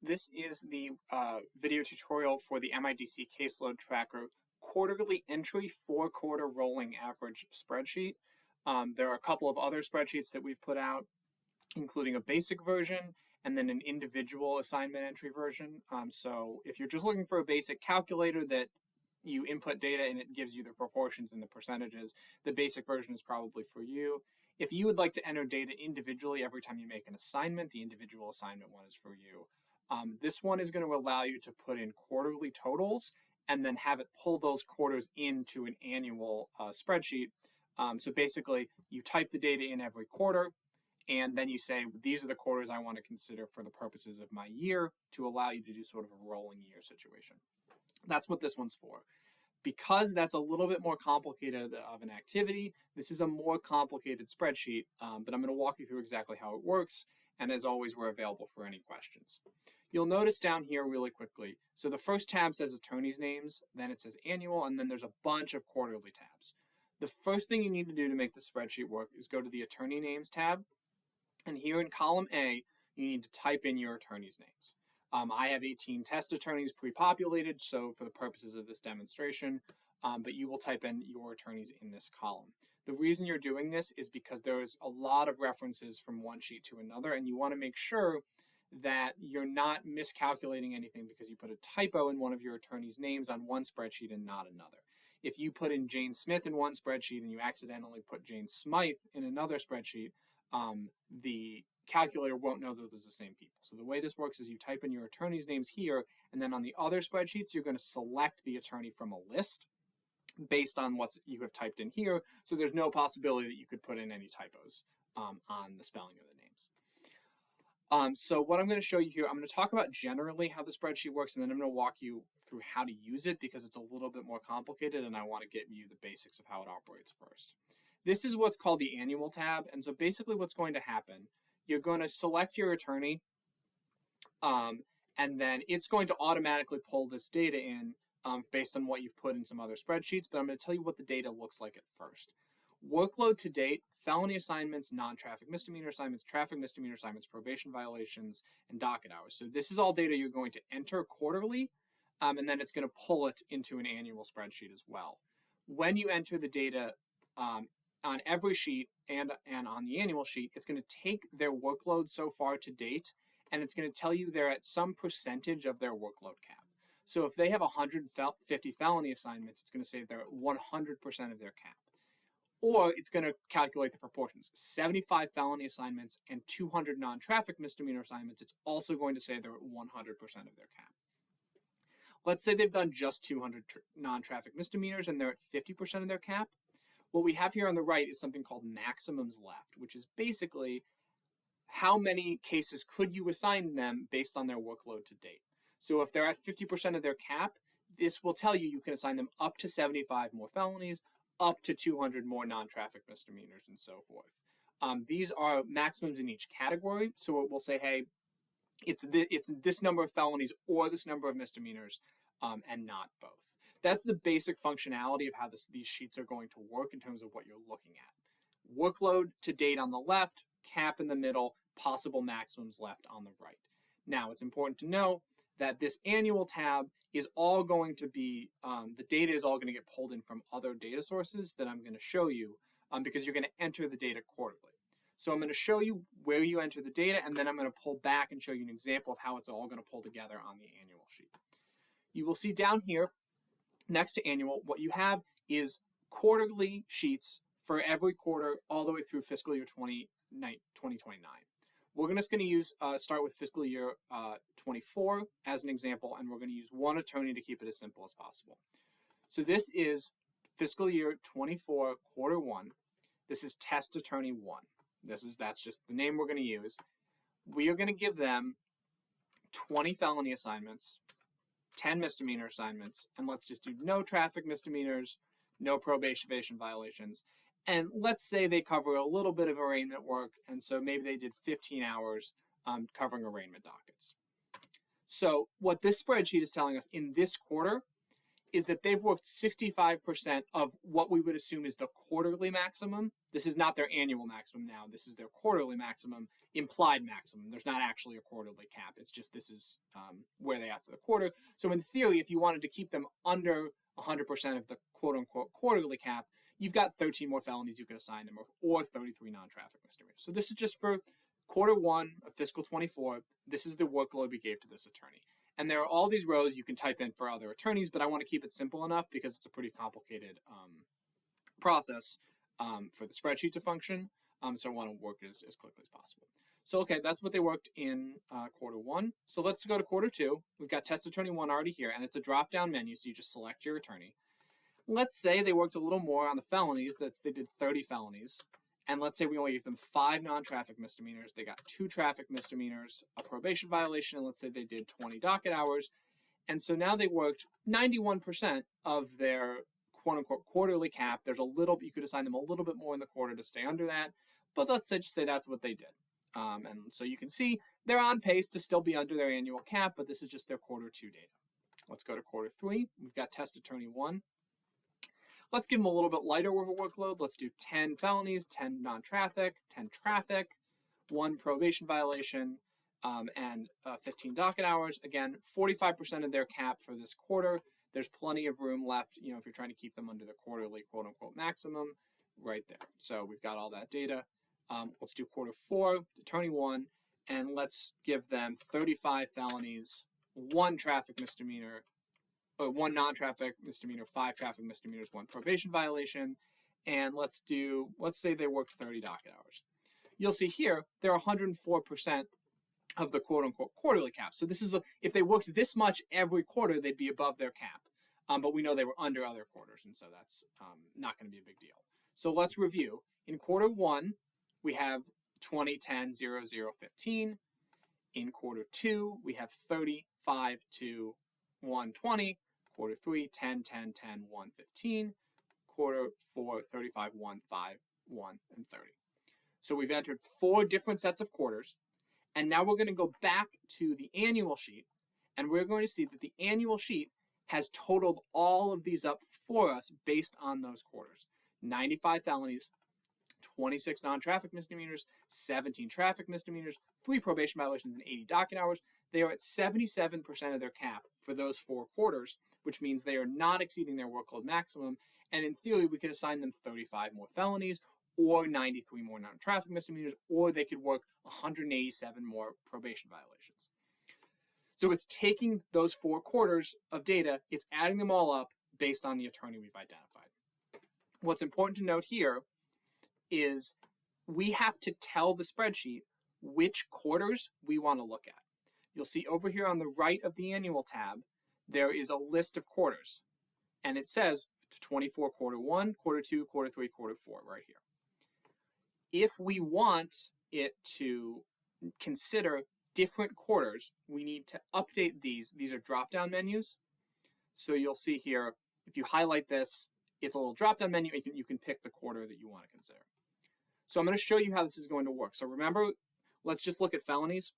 This is the video tutorial for the MIDC Caseload Tracker quarterly entry 4-quarter rolling average spreadsheet. There are a couple of other spreadsheets that we've put out, including a basic version and then an individual assignment entry version. So if you're just looking for a basic calculator that you input data and it gives you the proportions and the percentages, the basic version is probably for you. If you would like to enter data individually every time you make an assignment, the individual assignment one is for you. This one is going to allow you to put in quarterly totals and then have it pull those quarters into an annual spreadsheet. So basically, you type the data in every quarter, and then you say, these are the quarters I want to consider for the purposes of my year to allow you to do sort of a rolling year situation. That's what this one's for. Because that's a little bit more complicated of an activity, this is a more complicated spreadsheet, but I'm going to walk you through exactly how it works. And as always, we're available for any questions. You'll notice down here really quickly, so the first tab says attorneys' names, then it says annual, and then there's a bunch of quarterly tabs. The first thing you need to do to make the spreadsheet work is go to the attorney names tab, and here in column A, you need to type in your attorneys' names. I have 18 test attorneys pre-populated, so for the purposes of this demonstration, but you will type in your attorneys in this column. The reason you're doing this is because there's a lot of references from one sheet to another, and you want to make sure that you're not miscalculating anything because you put a typo in one of your attorneys' names on one spreadsheet and not another. If you put in Jane Smith in one spreadsheet and you accidentally put Jane Smythe in another spreadsheet, the calculator won't know that those are the same people. So the way this works is you type in your attorney's names here, and then on the other spreadsheets, you're going to select the attorney from a list based on what you have typed in here. So there's no possibility that you could put in any typos on the spelling of the names. So what I'm going to show you here, I'm going to talk about generally how the spreadsheet works, and then I'm going to walk you through how to use it because it's a little bit more complicated, and I want to get you the basics of how it operates first. This is what's called the annual tab, and so basically what's going to happen, you're going to select your attorney, and then it's going to automatically pull this data in based on what you've put in some other spreadsheets, but I'm going to tell you what the data looks like at first. Workload to date, felony assignments, non-traffic misdemeanor assignments, traffic misdemeanor assignments, probation violations, and docket hours. So this is all data you're going to enter quarterly, and then it's going to pull it into an annual spreadsheet as well. When you enter the data on every sheet and on the annual sheet, it's going to take their workload so far to date, and it's going to tell you they're at some percentage of their workload cap. So if they have 150 felony assignments, it's going to say they're at 100% of their cap. Or it's going to calculate the proportions. 75 felony assignments and 200 non-traffic misdemeanor assignments, it's also going to say they're at 100% of their cap. Let's say they've done just 200 non-traffic misdemeanors and they're at 50% of their cap. What we have here on the right is something called maximums left, which is basically how many cases could you assign them based on their workload to date. So if they're at 50% of their cap, this will tell you you can assign them up to 75 more felonies, up to 200 more non-traffic misdemeanors, and so forth. These are maximums in each category, so it will say, hey, it's this number of felonies or this number of misdemeanors, and not both. That's the basic functionality of how these sheets are going to work in terms of what you're looking at. Workload to date on the left, cap in the middle, possible maximums left on the right. Now, it's important to know that this annual tab is all going to be, the data is all going to get pulled in from other data sources that I'm going to show you because you're going to enter the data quarterly. So I'm going to show you where you enter the data, and then I'm going to pull back and show you an example of how it's all going to pull together on the annual sheet. You will see down here, next to annual, what you have is quarterly sheets for every quarter all the way through fiscal year 2029. We're just going to use start with fiscal year 24 as an example, and we're going to use one attorney to keep it as simple as possible. So this is fiscal year 24, quarter 1. This is test attorney 1. That's just the name we're going to use. We are going to give them 20 felony assignments, 10 misdemeanor assignments, and let's just do no traffic misdemeanors, no probation violations. And let's say they cover a little bit of arraignment work, and so maybe they did 15 hours covering arraignment dockets. So what this spreadsheet is telling us in this quarter is that they've worked 65% of what we would assume is the quarterly maximum, This is not their annual maximum now. This is their quarterly maximum, implied maximum. There's not actually a quarterly cap. It's just this is where they are for the quarter. So in theory, if you wanted to keep them under 100% of the quote-unquote quarterly cap, you've got 13 more felonies you could assign them, or 33 non-traffic misdemeanors. So this is just for quarter 1 of fiscal 24. This is the workload we gave to this attorney. And there are all these rows you can type in for other attorneys, but I want to keep it simple enough because it's a pretty complicated process for the spreadsheet to function. So I want to work it as quickly as possible. So, okay, that's what they worked in quarter 1. So let's go to quarter 2. We've got test attorney 1 already here, and it's a drop-down menu, so you just select your attorney. Let's say they worked a little more on the felonies. They did 30 felonies. And let's say we only gave them 5 non-traffic misdemeanors. They got 2 traffic misdemeanors, a probation violation, and let's say they did 20 docket hours. And so now they worked 91% of their quote-unquote quarterly cap. There's a little, you could assign them a little bit more in the quarter to stay under that. But let's just say that's what they did. And so you can see they're on pace to still be under their annual cap, but this is just their quarter 2 data. Let's go to quarter 3. We've got test attorney 1. Let's give them a little bit lighter of a workload. Let's do 10 felonies, 10 non-traffic, 10 traffic, 1 probation violation, and 15 docket hours. Again, 45% of their cap for this quarter. There's plenty of room left, if you're trying to keep them under the quarterly quote-unquote maximum right there. So we've got all that data. Let's do quarter 4, attorney 1, and let's give them 35 felonies, 1 traffic misdemeanor, 1 non-traffic misdemeanor, 5 traffic misdemeanors, 1 probation violation, and let's say they worked 30 docket hours. You'll see here, they're 104% of the quote-unquote quarterly cap. So this is, if they worked this much every quarter, they'd be above their cap. But we know they were under other quarters, and so that's not going to be a big deal. So let's review. In quarter 1, we have 20, 10, 0, 0, 15. In quarter 2, we have 30, 5, 2, 1, 20. Quarter 3, 10, 10, 10, 1, 15. Quarter 4, 35, 1, 5, 1, and 30. So we've entered 4 different sets of quarters. And now we're going to go back to the annual sheet. And we're going to see that the annual sheet has totaled all of these up for us based on those quarters. 95 felonies, 26 non-traffic misdemeanors, 17 traffic misdemeanors, 3 probation violations, and 80 docket hours. They are at 77% of their cap for those 4 quarters, which means they are not exceeding their workload maximum. And in theory, we could assign them 35 more felonies, or 93 more non-traffic misdemeanors, or they could work 187 more probation violations. So it's taking those 4 quarters of data, it's adding them all up based on the attorney we've identified. What's important to note here is we have to tell the spreadsheet which quarters we want to look at. You'll see over here on the right of the annual tab, there is a list of quarters. And it says 24 quarter 1, quarter 2, quarter 3, quarter 4 right here. If we want it to consider different quarters, we need to update these. These are drop-down menus. So you'll see here, if you highlight this, it's a little drop-down menu. You can pick the quarter that you want to consider. So I'm going to show you how this is going to work. So remember, let's just look at felonies,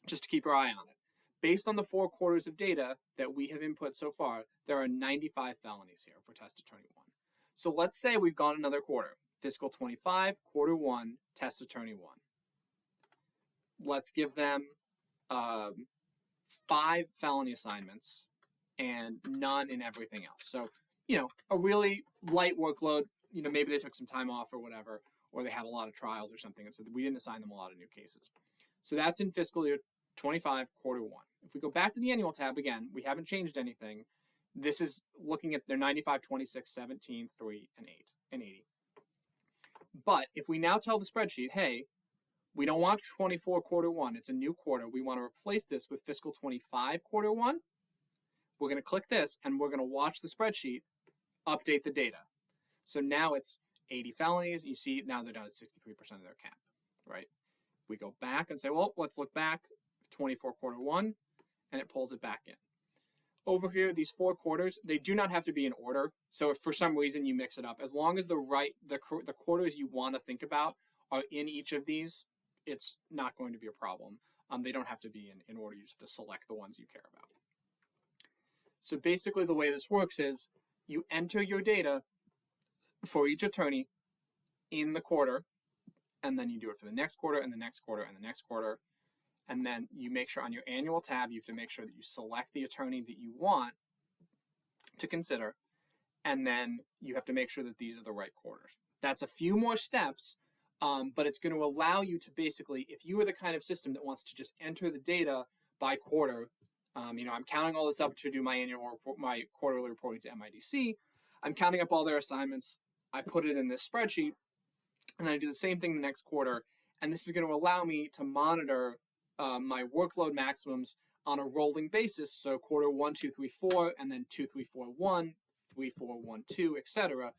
just to keep your eye on it. Based on the 4 quarters of data that we have input so far, there are 95 felonies here for test attorney 1. So let's say we've gone another quarter. Fiscal 25, quarter 1, test attorney 1. Let's give them 5 felony assignments and none in everything else. So, a really light workload, maybe they took some time off or whatever, or they had a lot of trials or something, and so we didn't assign them a lot of new cases. So that's in fiscal year 25, quarter 1. If we go back to the annual tab again, we haven't changed anything. This is looking at their 95, 26, 17, 3, and 8, and 80. But if we now tell the spreadsheet, hey, we don't want 24 quarter 1, it's a new quarter. We want to replace this with fiscal 25 quarter 1. We're going to click this, and we're going to watch the spreadsheet update the data. So now it's 80 felonies. You see now they're down to 63% of their cap, right? We go back and say, well, let's look back, 24 quarter 1, and it pulls it back in. Over here, these 4 quarters, they do not have to be in order. So if for some reason you mix it up, as long as the quarters you want to think about are in each of these, it's not going to be a problem. They don't have to be in order. You just have to select the ones you care about. So basically the way this works is you enter your data for each attorney, in the quarter, and then you do it for the next quarter and the next quarter and the next quarter. And then you make sure on your annual tab, you have to make sure that you select the attorney that you want to consider. And then you have to make sure that these are the right quarters. That's a few more steps, but it's going to allow you to basically, if you are the kind of system that wants to just enter the data by quarter, I'm counting all this up to do my annual report, my quarterly reporting to MIDC. I'm counting up all their assignments. I put it in this spreadsheet, and then I do the same thing the next quarter. And this is going to allow me to monitor my workload maximums on a rolling basis. So quarter 1, 2, 3, 4, and then 2, 3, 4, 1, 3, 4, 1, 2, etc.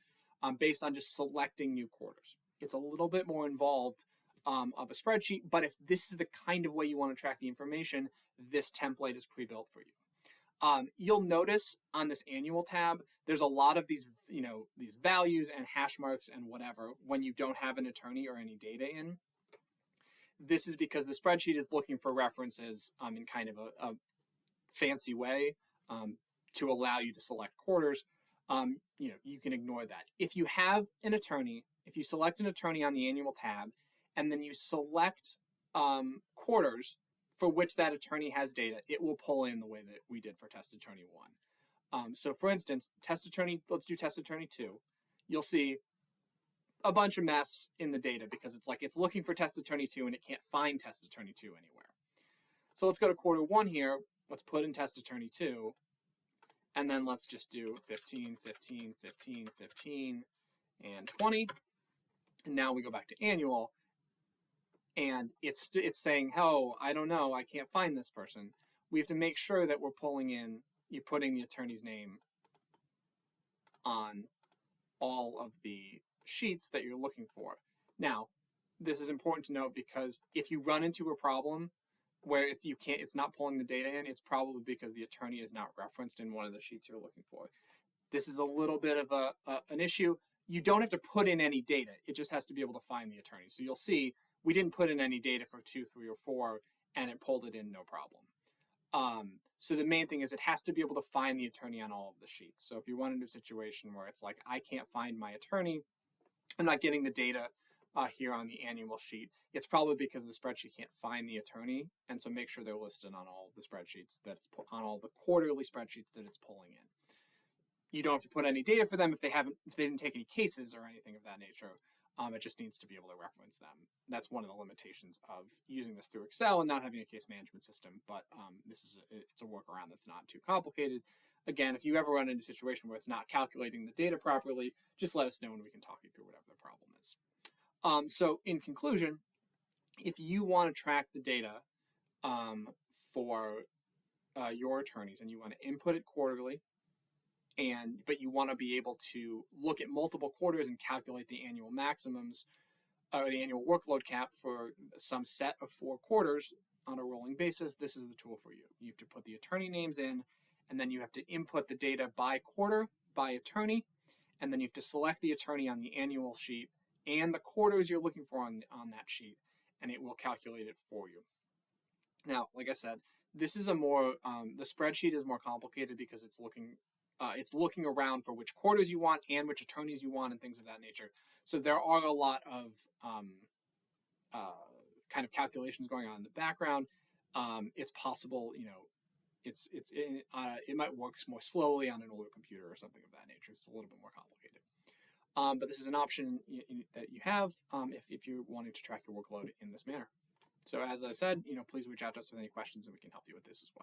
Based on just selecting new quarters. It's a little bit more involved of a spreadsheet, but if this is the kind of way you want to track the information, this template is pre-built for you. You'll notice on this annual tab, there's a lot of these, these values and hash marks and whatever when you don't have an attorney or any data in. This is because the spreadsheet is looking for references in kind of a fancy way to allow you to select quarters. You can ignore that. If you have an attorney, if you select an attorney on the annual tab, and then you select quarters for which that attorney has data, it will pull in the way that we did for test attorney 1. So for instance, test attorney, let's do test attorney 2. You'll see a bunch of mess in the data because it's looking for test attorney 2 and it can't find test attorney 2 anywhere. So let's go to quarter 1 here. Let's put in test attorney 2. And then let's just do 15, 15, 15, 15, and 20. And now we go back to annual. And it's saying, oh, I don't know, I can't find this person. We have to make sure that we're you're putting the attorney's name on all of the sheets that you're looking for. Now, this is important to note because if you run into a problem where it's not pulling the data in, it's probably because the attorney is not referenced in one of the sheets you're looking for. This is a little bit of an issue. You don't have to put in any data. It just has to be able to find the attorney. So you'll see we didn't put in any data for 2, 3, or 4, and it pulled it in no problem. So the main thing is it has to be able to find the attorney on all of the sheets. So if you run into a situation where it's like, I can't find my attorney, I'm not getting the data here on the annual sheet, it's probably because the spreadsheet can't find the attorney, and so make sure they're listed on all of the spreadsheets, on all the quarterly spreadsheets that it's pulling in. You don't have to put any data for them if they didn't take any cases or anything of that nature. It just needs to be able to reference them. That's one of the limitations of using this through Excel and not having a case management system, but it's a workaround that's not too complicated. Again, if you ever run into a situation where it's not calculating the data properly, just let us know and we can talk you through whatever the problem is. So in conclusion, if you want to track the data for your attorneys and you want to input it quarterly, but you want to be able to look at multiple quarters and calculate the annual maximums or the annual workload cap for some set of 4 quarters on a rolling basis, this is the tool for you. You have to put the attorney names in, and then you have to input the data by quarter, by attorney, and then you have to select the attorney on the annual sheet and the quarters you're looking for on that sheet, and it will calculate it for you. Now, like I said, this is the spreadsheet is more complicated because it's looking around for which quarters you want and which attorneys you want and things of that nature. So there are a lot of kind of calculations going on in the background. It's possible, it might work more slowly on an older computer or something of that nature. It's a little bit more complicated. But this is an option that you have if you're wanting to track your workload in this manner. So as I said, please reach out to us with any questions and we can help you with this as well.